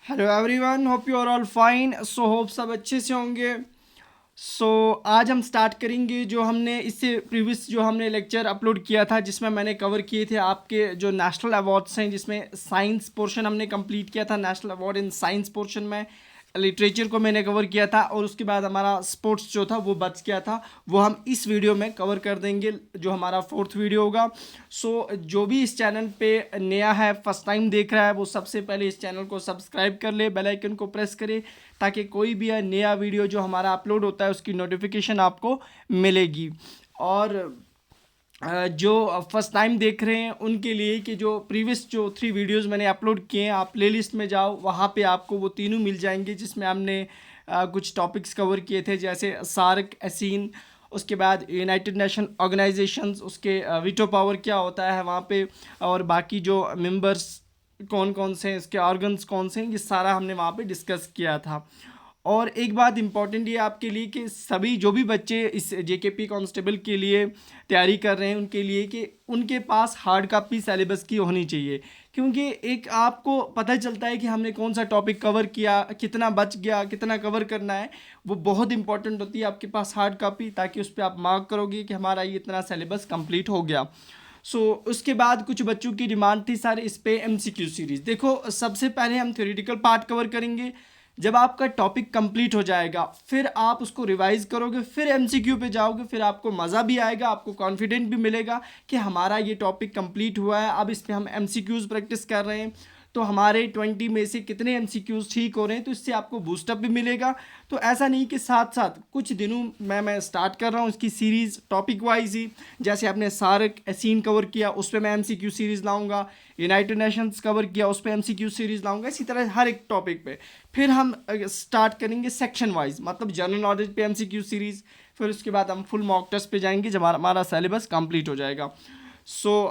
Hello everyone, hope you are all fine. So hope सब अच्छे से होंगे। सो आज हम स्टार्ट करेंगे जो हमने इससे प्रीवियस जो हमने लेक्चर अपलोड किया था, जिसमें मैंने कवर किए थे आपके जो नेशनल अवार्ड्स हैं, जिसमें साइंस पोर्शन हमने कंप्लीट किया था। National award in science portion में लिटरेचर को मैंने कवर किया था, और उसके बाद हमारा स्पोर्ट्स जो था वो बच गया था। वो हम इस वीडियो में कवर कर देंगे, जो हमारा फोर्थ वीडियो होगा। सो जो भी इस चैनल पे नया है, फर्स्ट टाइम देख रहा है, वो सबसे पहले इस चैनल को सब्सक्राइब कर ले, बेल आइकन को प्रेस करे, ताकि कोई भी नया वीडियो जो हमारा अपलोड होता है उसकी नोटिफिकेशन आपको मिलेगी। और जो फर्स्ट टाइम देख रहे हैं उनके लिए कि जो प्रीवियस जो 3 वीडियोस मैंने अपलोड किए हैं, आप प्लेलिस्ट में जाओ, वहाँ पे आपको वो तीनों मिल जाएंगे, जिसमें हमने कुछ टॉपिक्स कवर किए थे, जैसे सार्क, एसीन, उसके बाद यूनाइटेड नेशन ऑर्गेनाइजेशंस, उसके वीटो पावर क्या होता है वहाँ पे, और बाकी जो मेंबर्स कौन कौन से हैं, इसके ऑर्गन्स कौन से हैं, ये सारा हमने वहाँ पे डिस्कस किया था। और एक बात इम्पॉर्टेंट ये आपके लिए कि सभी जो भी बच्चे इस जेकेपी कांस्टेबल के लिए तैयारी कर रहे हैं, उनके लिए कि उनके पास हार्ड कॉपी सिलेबस की होनी चाहिए, क्योंकि एक आपको पता चलता है कि हमने कौन सा टॉपिक कवर किया, कितना बच गया, कितना कवर करना है। वो बहुत इंपॉर्टेंट होती है आपके पास हार्ड कॉपी, ताकि उस पर आप मार्क करोगे कि हमारा ये इतना सिलेबस कंप्लीट हो गया। उसके बाद कुछ बच्चों की डिमांड थी सर इस पे एमसीक्यू सीरीज़। देखो, सबसे पहले हम थ्योरेटिकल पार्ट कवर करेंगे। जब आपका टॉपिक कंप्लीट हो जाएगा, फिर आप उसको रिवाइज करोगे, फिर एमसीक्यू पे जाओगे, फिर आपको मज़ा भी आएगा, आपको कॉन्फिडेंट भी मिलेगा कि हमारा ये टॉपिक कंप्लीट हुआ है, अब इस पे हम एमसीक्यूज़ प्रैक्टिस कर रहे हैं। तो हमारे 20 में से कितने एमसीक्यूज़ ठीक हो रहे हैं, तो इससे आपको बूस्टअप भी मिलेगा। तो ऐसा नहीं कि साथ साथ कुछ दिनों में मैं स्टार्ट कर रहा हूँ इसकी सीरीज़ टॉपिक वाइज ही। जैसे आपने सार्क, एसीन कवर किया, उस पर मैं एमसीक्यू सीरीज़ लाऊंगा। यूनाइटेड नेशंस कवर किया, उस पर एमसीक्यू सीरीज़ लाऊंगा। इसी तरह हर एक टॉपिक पे फिर हम स्टार्ट करेंगे सेक्शन वाइज, मतलब जनरल नॉलेज पे एमसीक्यू सीरीज़। फिर उसके बाद हम फुल मॉक टेस्ट पे जाएंगे जब हमारा सिलेबस कंप्लीट हो जाएगा।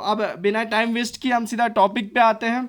अब बिना टाइम वेस्ट किए हम सीधा टॉपिक पे आते हैं।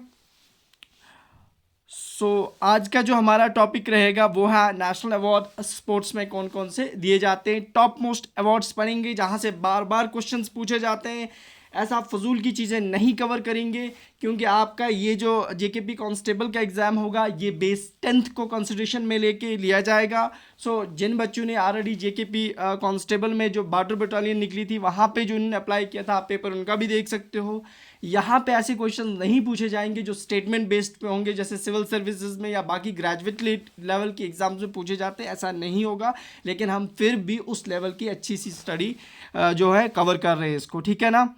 आज का जो हमारा टॉपिक रहेगा वो है नेशनल अवार्ड स्पोर्ट्स में कौन कौन से दिए जाते हैं। टॉप मोस्ट अवार्ड्स पढ़ेंगे, जहाँ से बार बार क्वेश्चंस पूछे जाते हैं। ऐसा फजूल की चीज़ें नहीं कवर करेंगे, क्योंकि आपका ये जो जेकेपी कांस्टेबल का एग्ज़ाम होगा, ये बेस 10th को कंसिडरेशन में लेके लिया जाएगा। जिन बच्चों ने ऑलरेडी जेकेपी कांस्टेबल में जो बॉर्डर बटालियन निकली थी, वहाँ पे जो उन्होंने अप्लाई किया था, आप पेपर उनका भी देख सकते हो। यहाँ पे ऐसे क्वेश्चन नहीं पूछे जाएंगे जो स्टेटमेंट बेस्ड पे होंगे, जैसे सिविल सर्विसेज में या बाकी ग्रेजुएट लेवल के एग्जाम्स में पूछे जाते हैं, ऐसा नहीं होगा। लेकिन हम फिर भी उस लेवल की अच्छी सी स्टडी जो है कवर कर रहे हैं इसको, ठीक है ना।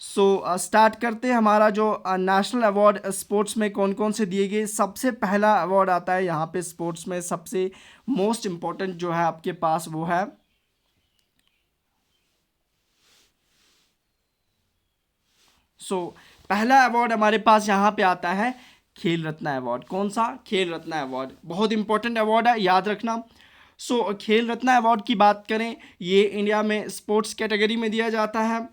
स्टार्ट करते हैं। हमारा जो नेशनल अवार्ड स्पोर्ट्स में कौन कौन से दिए गए। सबसे पहला अवार्ड आता है यहाँ पे स्पोर्ट्स में, सबसे मोस्ट इम्पोर्टेंट जो है आपके पास वो है पहला अवार्ड हमारे पास यहाँ पे आता है खेल रत्न अवार्ड। कौन सा? खेल रत्न अवार्ड। बहुत इंपॉर्टेंट अवार्ड है, याद रखना। खेल रत्न अवार्ड की बात करें, ये इंडिया में स्पोर्ट्स कैटेगरी में दिया जाता है।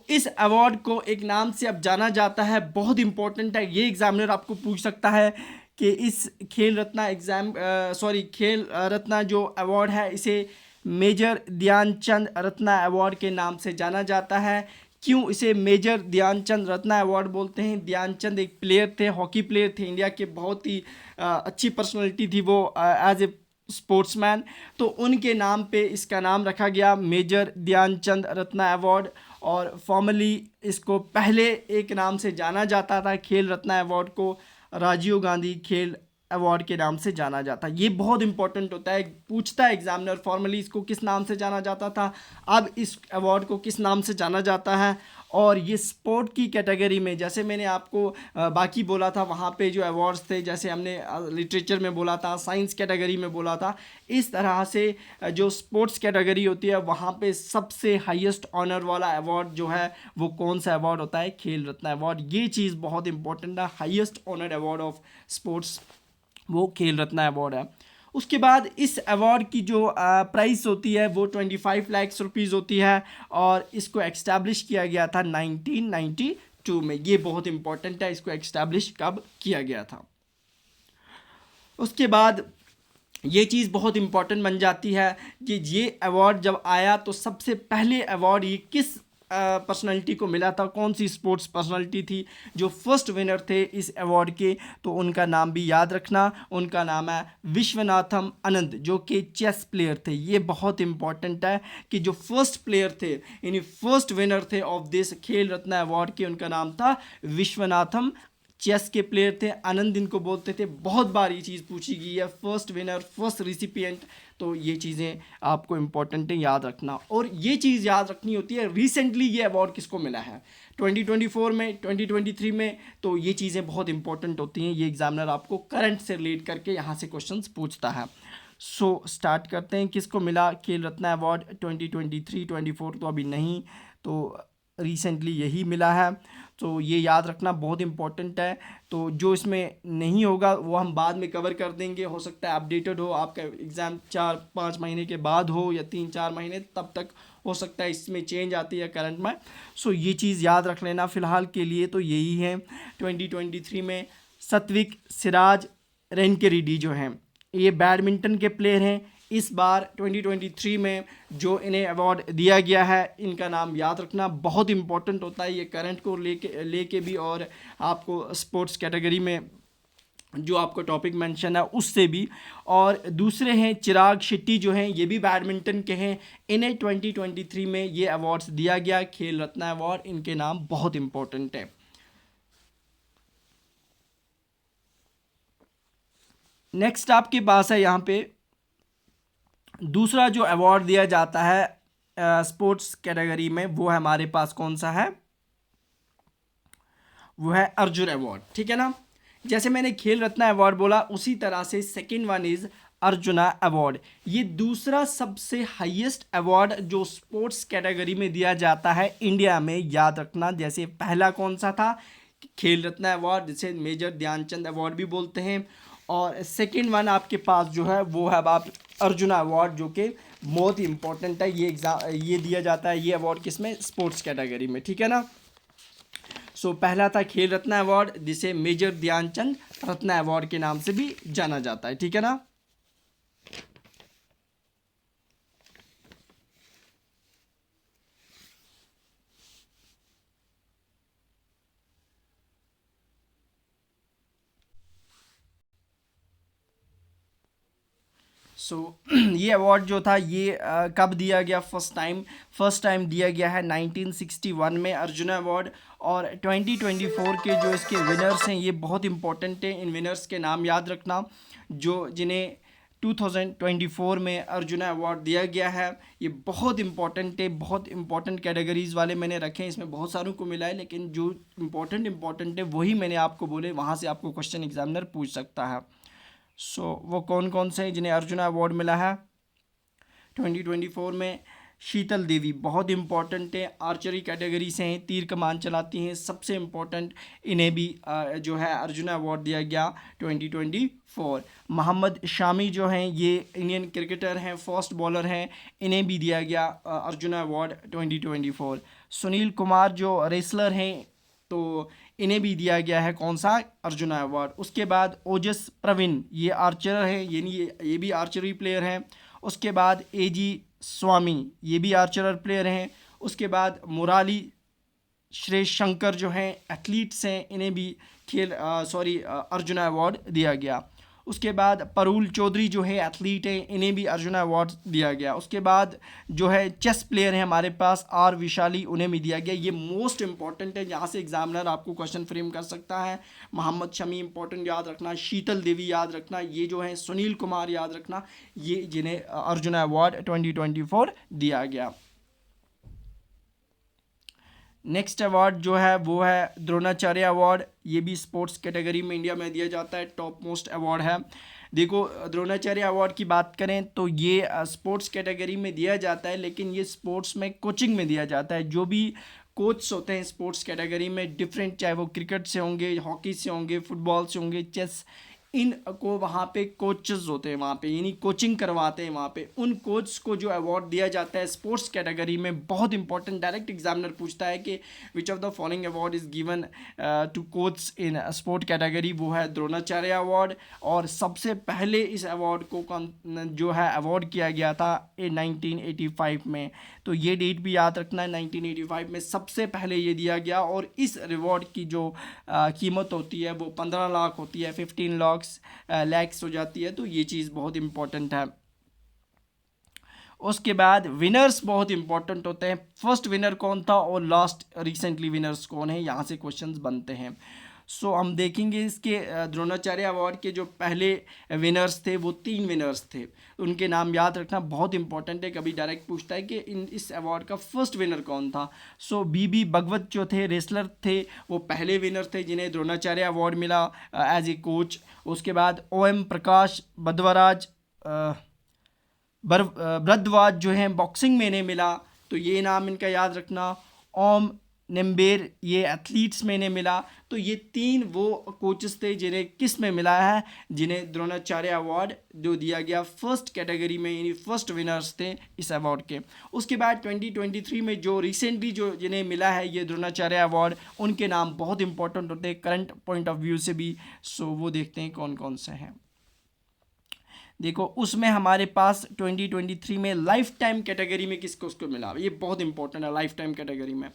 इस अवार्ड को एक नाम से अब जाना जाता है, बहुत इंपॉर्टेंट है। ये एग्जामिनर आपको पूछ सकता है कि इस खेल रत्न खेल रत्न जो अवार्ड है, इसे मेजर ध्यानचंद रत्न अवार्ड के नाम से जाना जाता है। क्यों इसे मेजर ध्यानचंद रत्न अवार्ड बोलते हैं? ध्यानचंद एक प्लेयर थे, हॉकी प्लेयर थे इंडिया के, बहुत ही अच्छी पर्सनालिटी थी वो एज ए स्पोर्ट्समैन। तो उनके नाम पे इसका नाम रखा गया मेजर ध्यानचंद रत्न अवार्ड। और फॉर्मली इसको पहले एक नाम से जाना जाता था, खेल रत्न अवार्ड को राजीव गांधी खेल अवार्ड के नाम से जाना जाता है। ये बहुत इंपॉर्टेंट होता है, पूछता है एग्जामिनर फॉर्मली इसको किस नाम से जाना जाता था, अब इस अवार्ड को किस नाम से जाना जाता है। और ये स्पोर्ट की कैटेगरी में, जैसे मैंने आपको बाकी बोला था वहाँ पे जो अवार्ड्स थे, जैसे हमने लिटरेचर में बोला था, साइंस कैटेगरी में बोला था, इस तरह से जो स्पोर्ट्स कैटेगरी होती है वहाँ पे सबसे हाईएस्ट ऑनर वाला अवार्ड जो है वो कौन सा अवार्ड होता है? खेल रत्न अवार्ड। ये चीज़ बहुत इंपॉर्टेंट है, highest honour award of sports वो खेल रत्न अवार्ड है। उसके बाद इस अवार्ड की जो प्राइस होती है वो 25 लाख रुपीज़ होती है, और इसको एक्स्टैब्लिश किया गया था 1992 में। ये बहुत इंपॉर्टेंट है, इसको एक्स्टैब्लिश कब किया गया था। उसके बाद ये चीज़ बहुत इंपॉर्टेंट बन जाती है कि ये अवार्ड जब आया तो सबसे पहले अवार्ड ये किस पर्सनालिटी को मिला था, कौन सी स्पोर्ट्स पर्सनालिटी थी जो फर्स्ट विनर थे इस अवार्ड के, तो उनका नाम भी याद रखना। उनका नाम है विश्वनाथम आनंद, जो कि चेस प्लेयर थे। ये बहुत इंपॉर्टेंट है कि जो फर्स्ट प्लेयर थे, यानी फर्स्ट विनर थे ऑफ दिस खेल रत्न अवार्ड के, उनका नाम था विश्वनाथम। चेस के प्लेयर थे, आनंद इनको बोलते थे। बहुत बार ये चीज़ पूछी गई है, फर्स्ट विनर, फर्स्ट रिसिपिएंट, तो ये चीज़ें आपको इंपॉर्टेंट है याद रखना। और ये चीज़ याद रखनी होती है रिसेंटली ये अवार्ड किसको मिला है, 2024 में, 2023 में, तो ये चीज़ें बहुत इंपॉर्टेंट होती हैं। ये एग्जामिनर आपको करंट से रिलेट करके यहाँ से क्वेश्चंस पूछता है। सो स्टार्ट करते हैं, किसको मिला खेल रत्न अवार्ड 2023-24, तो अभी नहीं, तो रिसेंटली यही मिला है। तो ये याद रखना बहुत इंपॉर्टेंट है। तो जो इसमें नहीं होगा वो हम बाद में कवर कर देंगे। हो सकता है अपडेटेड हो, आपका एग्ज़ाम 4-5 महीने के बाद हो या 3-4 महीने, तब तक हो सकता है इसमें चेंज आती है करंट में। सो ये चीज़ याद रख लेना। फ़िलहाल के लिए तो यही है। 2023 में सत्विक सिराज रेनकेरेड्डी जो हैं, ये बैडमिंटन के प्लेयर हैं। इस बार 2023 में जो इन्हें अवार्ड दिया गया है, इनका नाम याद रखना बहुत इंपॉर्टेंट होता है। ये करंट को लेके भी, और आपको स्पोर्ट्स कैटेगरी में जो आपको टॉपिक मेंशन है उससे भी। और दूसरे हैं चिराग शेट्टी, जो हैं ये भी बैडमिंटन के हैं। इन्हें 2023 में ये अवार्ड्स दिया गया, खेल रत्न अवार्ड। इनके नाम बहुत इंपॉर्टेंट है। नेक्स्ट आपके पास है यहाँ पे दूसरा जो अवार्ड दिया जाता है स्पोर्ट्स कैटेगरी में, वो है हमारे पास कौन सा है, वो है अर्जुन अवार्ड। ठीक है ना। जैसे मैंने खेल रत्न अवार्ड बोला, उसी तरह से second one is arjuna award. ये दूसरा सबसे हाईएस्ट अवार्ड जो स्पोर्ट्स कैटेगरी में दिया जाता है इंडिया में, याद रखना। जैसे पहला कौन सा था, खेल रत्न अवार्ड, जिसे मेजर ध्यानचंद अवार्ड भी बोलते हैं। और सेकंड वन आपके पास जो है वो है आप अर्जुना अवार्ड, जो कि बहुत ही इंपॉर्टेंट है। ये दिया जाता है, ये अवार्ड किसमें, स्पोर्ट्स कैटेगरी में। ठीक है ना। सो पहला था खेल रत्न अवार्ड, जिसे मेजर ध्यानचंद रत्न अवार्ड के नाम से भी जाना जाता है। ठीक है ना। सो ये अवार्ड जो था ये कब दिया गया, फर्स्ट टाइम दिया गया है 1961 में अर्जुना अवार्ड। और 2024 के जो इसके विनर्स हैं ये बहुत इंपॉर्टेंट हैं। इन विनर्स के नाम याद रखना, जो जिन्हें 2024 में अर्जुना अवार्ड दिया गया है। ये बहुत इंपॉर्टेंट है, बहुत इंपॉर्टेंट कैटेगरीज़ वाले मैंने रखे हैं। इसमें बहुत सारों को मिला है, लेकिन जो इंपॉर्टेंट है वही मैंने आपको बोले, वहाँ से आपको क्वेश्चन एग्जामिनर पूछ सकता है। सो वो कौन कौन से हैं जिन्हें अर्जुना अवार्ड मिला है 2024 में। शीतल देवी बहुत इंपॉर्टेंट है, आर्चरी कैटेगरी से हैं, तीर कमान चलाती हैं, सबसे इम्पोर्टेंट। इन्हें भी जो है अर्जुना अवार्ड दिया गया 2024। मोहम्मद शामी जो हैं ये इंडियन क्रिकेटर हैं, फास्ट बॉलर हैं, इन्हें भी दिया गया अर्जुना अवार्ड 2024। सुनील कुमार जो रेसलर हैं, तो इन्हें भी दिया गया है कौन सा, अर्जुना अवार्ड। उसके बाद ओजस प्रवीण, ये आर्चर हैं, ये भी आर्चरी प्लेयर हैं। उसके बाद एजी स्वामी, ये भी आर्चरर प्लेयर हैं। उसके बाद मुराली श्रेष्ठ शंकर जो हैं एथलीट्स हैं, इन्हें भी अर्जुना अवार्ड दिया गया। उसके बाद परूल चौधरी जो है एथलीट हैं, इन्हें भी अर्जुना अवार्ड दिया गया। उसके बाद जो है चेस प्लेयर हैं हमारे पास आर विशाली, उन्हें भी दिया गया। ये मोस्ट इंपॉर्टेंट है, यहाँ से एग्जामिनर आपको क्वेश्चन फ्रेम कर सकता है। मोहम्मद शमी इंपॉर्टेंट याद रखना, शीतल देवी याद रखना, ये जो है सुनील कुमार याद रखना, ये जिन्हें अर्जुना अवार्ड 2024 दिया गया। नेक्स्ट अवार्ड जो है वो है द्रोणाचार्य अवार्ड। ये भी स्पोर्ट्स कैटेगरी में इंडिया में दिया जाता है, टॉप मोस्ट अवार्ड है। देखो द्रोणाचार्य अवार्ड की बात करें तो ये स्पोर्ट्स कैटेगरी में दिया जाता है, लेकिन ये स्पोर्ट्स में कोचिंग में दिया जाता है। जो भी कोच होते हैं स्पोर्ट्स कैटेगरी में डिफरेंट, चाहे वो क्रिकेट से होंगे, हॉकी से होंगे, फुटबॉल से होंगे, चेस, इनको वहाँ पे कोचेस होते हैं, वहाँ पे यानी कोचिंग करवाते हैं वहाँ पे, उन कोच को जो अवार्ड दिया जाता है स्पोर्ट्स कैटेगरी में, बहुत इंपॉर्टेंट, डायरेक्ट एग्जामिनर पूछता है कि which of the following award is given to coach in sport category, वो है द्रोणाचार्य अवार्ड। और सबसे पहले इस अवार्ड को जो है अवार्ड किया गया था 1985 में, तो ये डेट भी याद रखना है, 1985 में सबसे पहले ये दिया गया। और इस रिवॉर्ड की जो कीमत होती है वो 15 लाख होती है, 15 लैक्स हो जाती है, तो ये चीज़ बहुत इंपॉर्टेंट है। उसके बाद विनर्स बहुत इंपॉर्टेंट होते हैं, फर्स्ट विनर कौन था और लास्ट रिसेंटली विनर्स कौन है, यहाँ से क्वेश्चंस बनते हैं। सो हम देखेंगे इसके द्रोणाचार्य अवार्ड के जो पहले विनर्स थे वो 3 विनर्स थे, उनके नाम याद रखना बहुत इंपॉर्टेंट है, कभी डायरेक्ट पूछता है कि इस अवार्ड का फर्स्ट विनर कौन था। सो बीबी भगवत जो थे रेसलर थे, वो पहले विनर थे जिन्हें द्रोणाचार्य अवार्ड मिला एज ए कोच। उसके बाद OM प्रकाश बद्वराज भरद्वाज जो हैं बॉक्सिंग में इन्हें मिला, तो ये नाम इनका याद रखना। ओम निम्बेर ये एथलीट्स में इन्हें मिला। तो ये 3 वो कोचेस थे जिन्हें किस में मिला है, जिन्हें द्रोणाचार्य अवार्ड जो दिया गया फर्स्ट कैटेगरी में, यानी फर्स्ट विनर्स थे इस अवार्ड के। उसके बाद 2023 में जो रिसेंटली जो जिन्हें मिला है ये द्रोणाचार्य अवार्ड, उनके नाम बहुत इंपॉर्टेंट होते हैं करंट पॉइंट ऑफ व्यू से भी। सो वो देखते हैं कौन कौन से हैं। देखो उसमें हमारे पास 2023 में लाइफ टाइम कैटेगरी में किसको उसको मिला, ये बहुत इंपॉर्टेंट है। लाइफ टाइम कैटेगरी में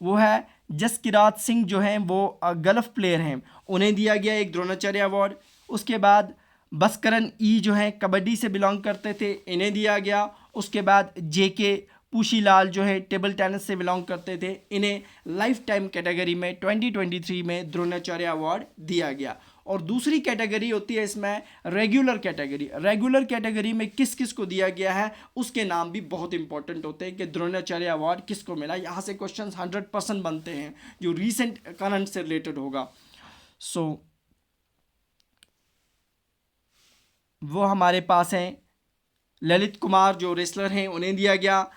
वो है जसकिरात सिंह जो हैं वो गल्फ प्लेयर हैं, उन्हें दिया गया एक द्रोणाचार्य अवार्ड। उसके बाद बसकरन ई जो हैं कबड्डी से बिलोंग करते थे, इन्हें दिया गया। उसके बाद JK पूशीलाल जो है टेबल टेनिस से बिलोंग करते थे, इन्हें लाइफ टाइम कैटेगरी में 2023 में द्रोणाचार्य अवार्ड दिया गया। और दूसरी कैटेगरी होती है इसमें रेगुलर कैटेगरी। रेगुलर कैटेगरी में किस किस को दिया गया है उसके नाम भी बहुत इंपॉर्टेंट होते हैं कि द्रोणाचार्य अवार्ड किसको मिला। यहाँ से क्वेश्चंस 100% बनते हैं जो रीसेंट करंट से रिलेटेड होगा। सो वो हमारे पास हैं ललित कुमार जो रेसलर हैं, उन्हें दिया गया।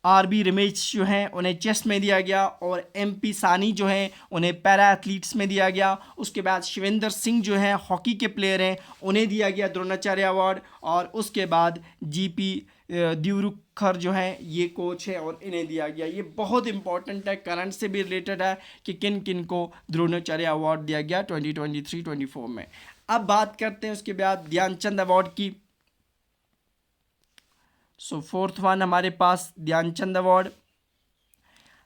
RB रमेश जो हैं उन्हें चेस में दिया गया। और MP सानी जो हैं उन्हें पैरा एथलीट्स में दिया गया। उसके बाद शिवेंद्र सिंह जो हैं हॉकी के प्लेयर हैं, उन्हें दिया गया द्रोणाचार्य अवार्ड। और उसके बाद GP दिवरुखर जो हैं ये कोच है और इन्हें दिया गया। ये बहुत इंपॉर्टेंट है, करंट से भी रिलेटेड है कि किन किन को द्रोणाचार्य अवार्ड दिया गया 2023-24 में। अब बात करते हैं उसके बाद ध्यानचंद अवार्ड की। सो फोर्थ वन हमारे पास Dhyanchand award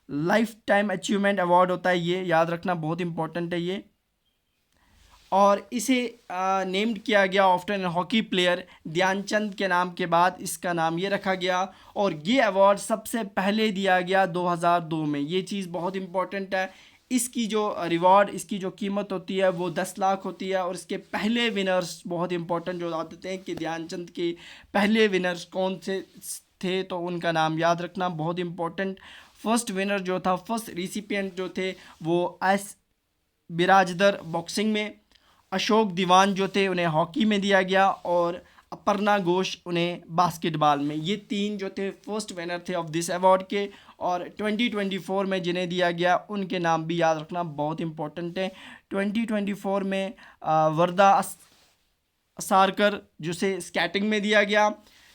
lifetime achievement award होता है, ये याद रखना बहुत इंपॉर्टेंट है ये। और इसे नेम्ड किया गया after an hockey player, Dhyan Chand के नाम के बाद इसका नाम ये रखा गया। और ये अवार्ड सबसे पहले दिया गया 2002 में, ये चीज़ बहुत इंपॉर्टेंट है। इसकी जो रिवॉर्ड, इसकी जो कीमत होती है वो 10 लाख होती है। और इसके पहले विनर्स बहुत इंपॉर्टेंट जो आते हैं कि ध्यानचंद के पहले विनर्स कौन से थे, तो उनका नाम याद रखना बहुत इंपॉर्टेंट। फर्स्ट विनर जो था, फर्स्ट रिसिपिएंट जो थे वो S बिराजदर बॉक्सिंग में, अशोक दीवान जो थे उन्हें हॉकी में दिया गया, और अपर्णा घोष उन्हें बास्केटबॉल में। ये 3 जो थे फर्स्ट विनर थे ऑफ दिस अवार्ड के। और 2024 में जिन्हें दिया गया उनके नाम भी याद रखना बहुत इंपॉर्टेंट है। 2024 में वर्दा असारकर जिसे स्केटिंग में दिया गया,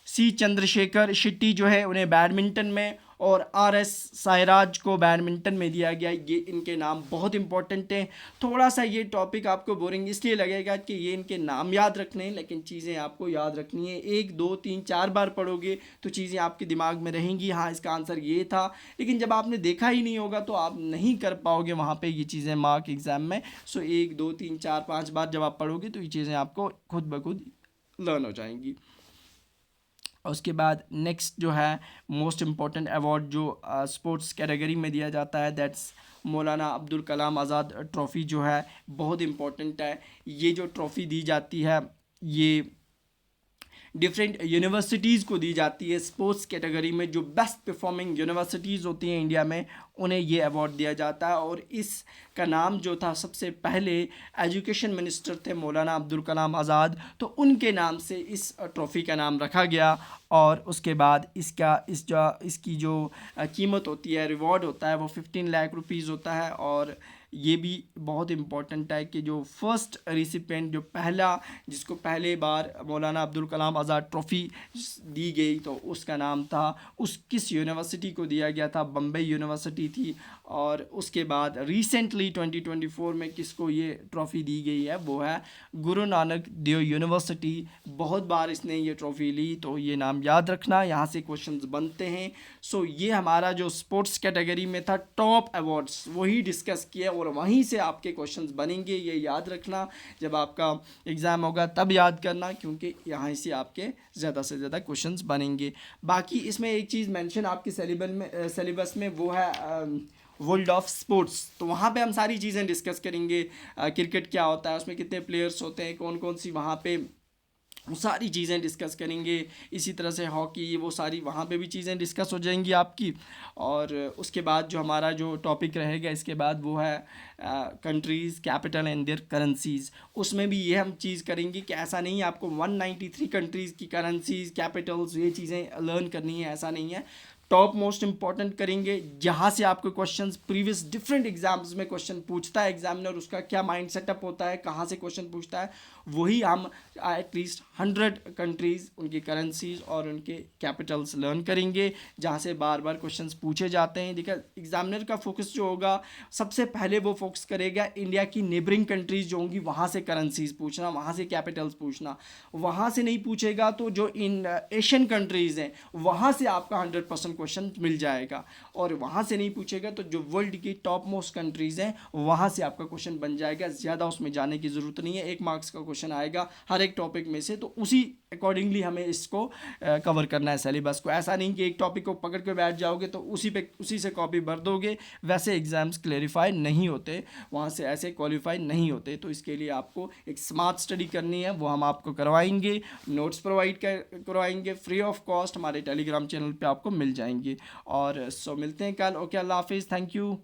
C चंद्रशेखर शेट्टी जो है उन्हें बैडमिंटन में, और RS सायराज को बैडमिंटन में दिया गया। ये इनके नाम बहुत इंपॉर्टेंट हैं। थोड़ा सा ये टॉपिक आपको बोरिंग इसलिए लगेगा कि ये इनके नाम याद रखने हैं, लेकिन चीज़ें आपको याद रखनी है। 1 2 3 4 बार पढ़ोगे तो चीज़ें आपके दिमाग में रहेंगी, हाँ इसका आंसर ये था। लेकिन जब आपने देखा ही नहीं होगा तो आप नहीं कर पाओगे वहाँ पर ये चीज़ें मार्क एग्ज़ाम में। सो 1 2 3 4 5 बार जब आप पढ़ोगे तो ये चीज़ें आपको खुद ब खुद लर्न हो जाएंगी। उसके बाद नेक्स्ट जो है मोस्ट इम्पॉर्टेंट अवार्ड जो स्पोर्ट्स कैटेगरी में दिया जाता है, that's Maulana Abdul Kalam Azad trophy जो है बहुत इम्पॉर्टेंट है। ये जो ट्रॉफ़ी दी जाती है ये डिफरेंट यूनिवर्सिटीज़ को दी जाती है। स्पोर्ट्स कैटेगरी में जो बेस्ट परफॉर्मिंग यूनिवर्सिटीज़ होती हैं इंडिया में उन्हें ये अवार्ड दिया जाता है। और इसका नाम जो था, सबसे पहले एजुकेशन मिनिस्टर थे मौलाना अब्दुल कलाम आज़ाद, तो उनके नाम से इस ट्रॉफ़ी का नाम रखा गया। और उसके बाद इसकी जो कीमत होती है, रिवॉर्ड होता है, वो 15 लाख रुपीज़ होता है। और ये भी बहुत इम्पॉर्टेंट है कि जो फर्स्ट रिसिपेंट, जो पहला, जिसको पहले बार मौलाना अब्दुल कलाम आज़ाद ट्रॉफ़ी दी गई, तो उसका नाम था, किस यूनिवर्सिटी को दिया गया था, बम्बई यूनिवर्सिटी थी। और उसके बाद रिसेंटली 2024 में किसको ये ट्रॉफ़ी दी गई है, वो है गुरु नानक देव यूनिवर्सिटी। बहुत बार इसने ये ट्रॉफ़ी ली, तो ये नाम याद रखना, यहाँ से क्वेश्चंस बनते हैं। सो ये हमारा जो स्पोर्ट्स कैटेगरी में था, टॉप अवार्ड्स वही डिस्कस किया, और वहीं से आपके क्वेश्चंस बनेंगे, ये याद रखना। जब आपका एग्ज़ाम होगा तब याद करना, क्योंकि यहाँ से आपके ज़्यादा से ज़्यादा क्वेश्चंस बनेंगे। बाकी इसमें एक चीज़ मेंशन आपके सिलेबस में वो है वर्ल्ड ऑफ स्पोर्ट्स, तो वहाँ पे हम सारी चीज़ें डिस्कस करेंगे। क्रिकेट क्या होता है, उसमें कितने प्लेयर्स होते हैं, कौन कौन सी वहाँ पे, वो सारी चीज़ें डिस्कस करेंगे। इसी तरह से हॉकी, वो सारी वहाँ पे भी चीज़ें डिस्कस हो जाएंगी आपकी। और उसके बाद जो हमारा जो टॉपिक रहेगा इसके बाद, वो है countries, capital and their currencies. उसमें भी ये हम चीज़ करेंगे कि ऐसा नहीं है आपको 193 कंट्रीज़ की करेंसीज़, कैपिटल्स, ये चीज़ें लर्न करनी है, ऐसा नहीं है। टॉप मोस्ट इंपॉर्टेंट करेंगे, जहाँ से आपको क्वेश्चंस प्रीवियस डिफरेंट एग्जाम्स में क्वेश्चन पूछता है एग्जामिनर, उसका क्या माइंड सेटअप होता है, कहाँ से क्वेश्चन पूछता है, वही हम एटलीस्ट 100 कंट्रीज़, उनकी करेंसीज और उनके कैपिटल्स लर्न करेंगे, जहाँ से बार बार क्वेश्चंस पूछे जाते हैं। देखिए एग्जामिनर का फोकस जो होगा, सबसे पहले वो फोकस करेगा इंडिया की नेबरिंग कंट्रीज़ जो होंगी, वहाँ से करेंसीज पूछना, वहाँ से कैपिटल्स पूछना। वहाँ से नहीं पूछेगा तो जो इन एशियन कंट्रीज़ हैं, वहाँ से आपका 100% क्वेश्चन मिल जाएगा। और वहाँ से नहीं पूछेगा तो जो वर्ल्ड की टॉप मोस्ट कंट्रीज़ हैं, वहाँ से आपका क्वेश्चन बन जाएगा। ज़्यादा उसमें जाने की ज़रूरत नहीं है, 1 मार्क्स का क्वेश्चन आएगा हर एक टॉपिक में से, तो उसी अकॉर्डिंगली हमें इसको कवर करना है सिलेबस को। ऐसा नहीं कि एक टॉपिक को पकड़ के बैठ जाओगे तो उसी से कॉपी भर दोगे, वैसे एग्ज़ाम्स क्लेरिफाई नहीं होते, वहाँ से ऐसे क्वालिफाई नहीं होते। तो इसके लिए आपको एक स्मार्ट स्टडी करनी है, वो हम आपको करवाएंगे, नोट्स प्रोवाइड करवाएंगे फ्री ऑफ कॉस्ट, हमारे टेलीग्राम चैनल पे आपको मिल जाएंगे। और मिलते हैं कल। ओके, अल्लाह हाफिज़, थैंक यू।